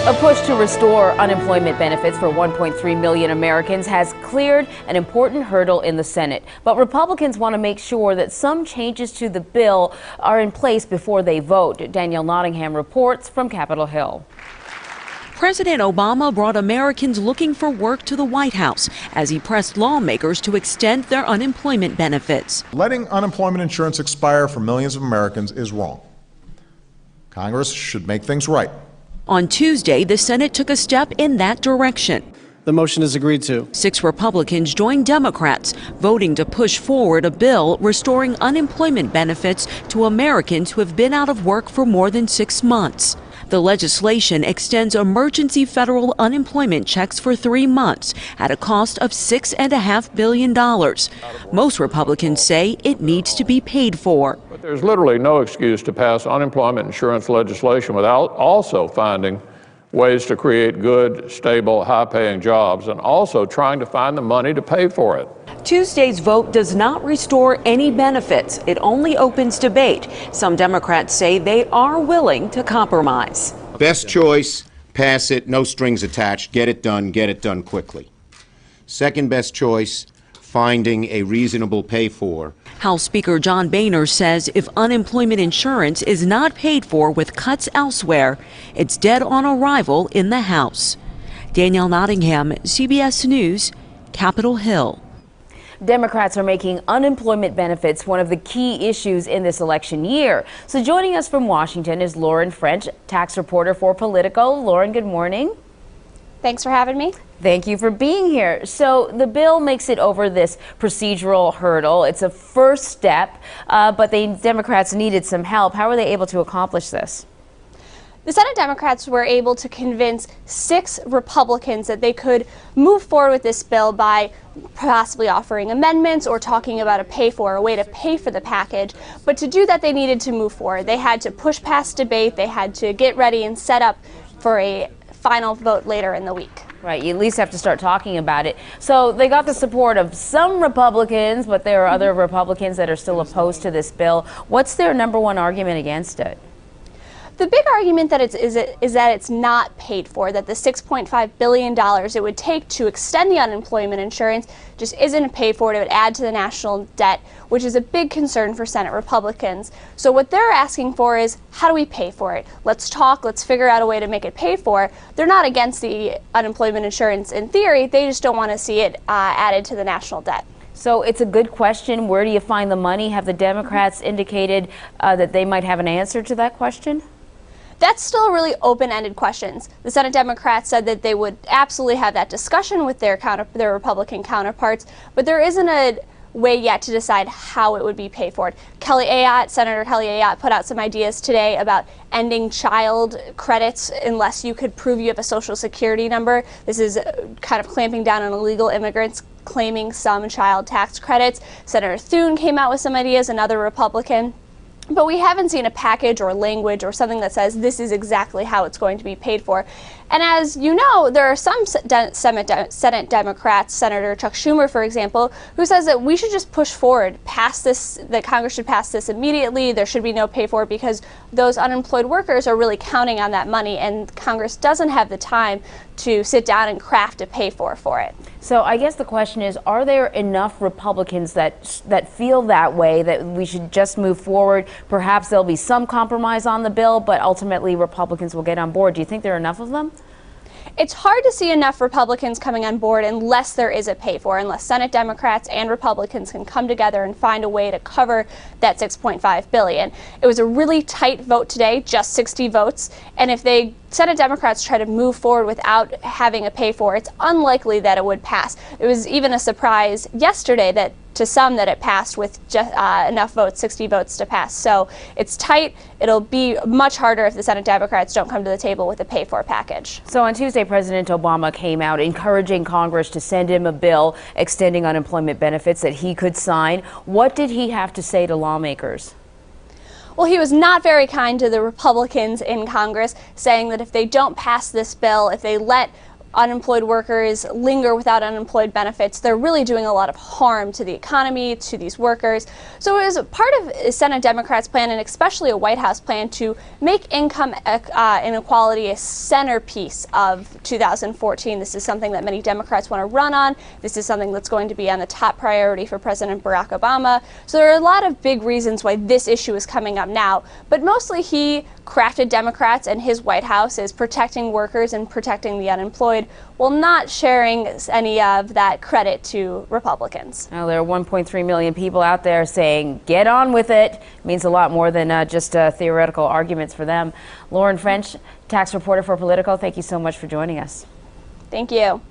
A push to restore unemployment benefits for 1.3 million Americans has cleared an important hurdle in the Senate. But Republicans want to make sure that some changes to the bill are in place before they vote. Danielle Nottingham reports from Capitol Hill. President Obama brought Americans looking for work to the White House as he pressed lawmakers to extend their unemployment benefits. Letting unemployment insurance expire for millions of Americans is wrong. Congress should make things right. On Tuesday, the Senate took a step in that direction. The motion is agreed to. 6 Republicans joined Democrats, voting to push forward a bill restoring unemployment benefits to Americans who have been out of work for more than 6 months. The legislation extends emergency federal unemployment checks for 3 months at a cost of $6.5 billion. Most Republicans say it needs to be paid for. But there's literally no excuse to pass unemployment insurance legislation without also finding ways to create good, stable, high-paying jobs and also trying to find the money to pay for it. Tuesday's vote does not restore any benefits. It only opens debate. Some Democrats say they are willing to compromise. Best choice, pass it, no strings attached, get it done quickly. Second best choice, finding a reasonable pay for. House Speaker John Boehner says if unemployment insurance is not paid for with cuts elsewhere, it's dead on arrival in the House. Danielle Nottingham, CBS News, Capitol Hill. Democrats are making unemployment benefits one of the key issues in this election year. So joining us from Washington is Lauren French, tax reporter for Politico. Lauren, good morning. Thanks for having me. Thank you for being here. So the bill makes it over this procedural hurdle. It's a first step, but the Democrats needed some help. How were they able to accomplish this? The Senate Democrats were able to convince 6 Republicans that they could move forward with this bill by possibly offering amendments or talking about a way to pay for the package. But to do that, they needed to move forward. They had to push past debate. They had to get ready and set up for a final vote later in the week. Right, you at least have to start talking about it. So they got the support of some Republicans, but there are other Republicans that are still opposed to this bill. What's their number one argument against it? The big argument that is that it's not paid for, that the $6.5 billion it would take to extend the unemployment insurance just isn't paid for. It would add to the national debt, which is a big concern for Senate Republicans. So what they're asking for is, how do we pay for it? Let's talk, let's figure out a way to make it pay for. They're not against the unemployment insurance in theory, they just don't want to see it added to the national debt. So it's a good question. Where do you find the money? Have the Democrats indicated that they might have an answer to that question? That's still really open-ended questions. The Senate Democrats said that they would absolutely have that discussion with their Republican counterparts, but there isn't a way yet to decide how it would be paid for. Senator Kelly Ayotte put out some ideas today about ending child credits unless you could prove you have a Social Security number. This is kind of clamping down on illegal immigrants claiming some child tax credits. Senator Thune came out with some ideas, another Republican. But we haven't seen a package or language or something that says this is exactly how it's going to be paid for. And as you know, there are some Senate Democrats, Senator Chuck Schumer, for example, who says that we should just push forward, pass this, that Congress should pass this immediately. There should be no pay for it because those unemployed workers are really counting on that money, and Congress doesn't have the time to sit down and craft a pay for it. So I guess the question is, are there enough Republicans that feel that way, that we should just move forward? Perhaps there'll be some compromise on the bill, but ultimately Republicans will get on board. Do you think there are enough of them? It's hard to see enough Republicans coming on board unless there is a pay for, unless Senate Democrats and Republicans can come together and find a way to cover that $6.5 billion. It was a really tight vote today, just 60 votes, and if Senate Democrats try to move forward without having a pay for, it's unlikely that it would pass. It was even a surprise yesterday that to some that it passed with just enough votes, 60 votes to pass. So it's tight. It'll be much harder if the Senate Democrats don't come to the table with a pay-for package. So on Tuesday, President Obama came out encouraging Congress to send him a bill extending unemployment benefits that he could sign. What did he have to say to lawmakers? Well, he was not very kind to the Republicans in Congress, saying that if they don't pass this bill, if they let unemployed workers linger without unemployed benefits, they're really doing a lot of harm to the economy, to these workers. So it is part of Senate Democrats' plan, and especially a White House plan, to make income inequality a centerpiece of 2014. This is something that many Democrats want to run on. This is something that's going to be on the top priority for President Barack Obama. So there are a lot of big reasons why this issue is coming up now, but mostly he crafted Democrats and his White House as protecting workers and protecting the unemployed, while not sharing any of that credit to Republicans. Now, there are 1.3 million people out there saying, get on with it. It means a lot more than just theoretical arguments for them. Lauren French, tax reporter for Politico, thank you so much for joining us. Thank you.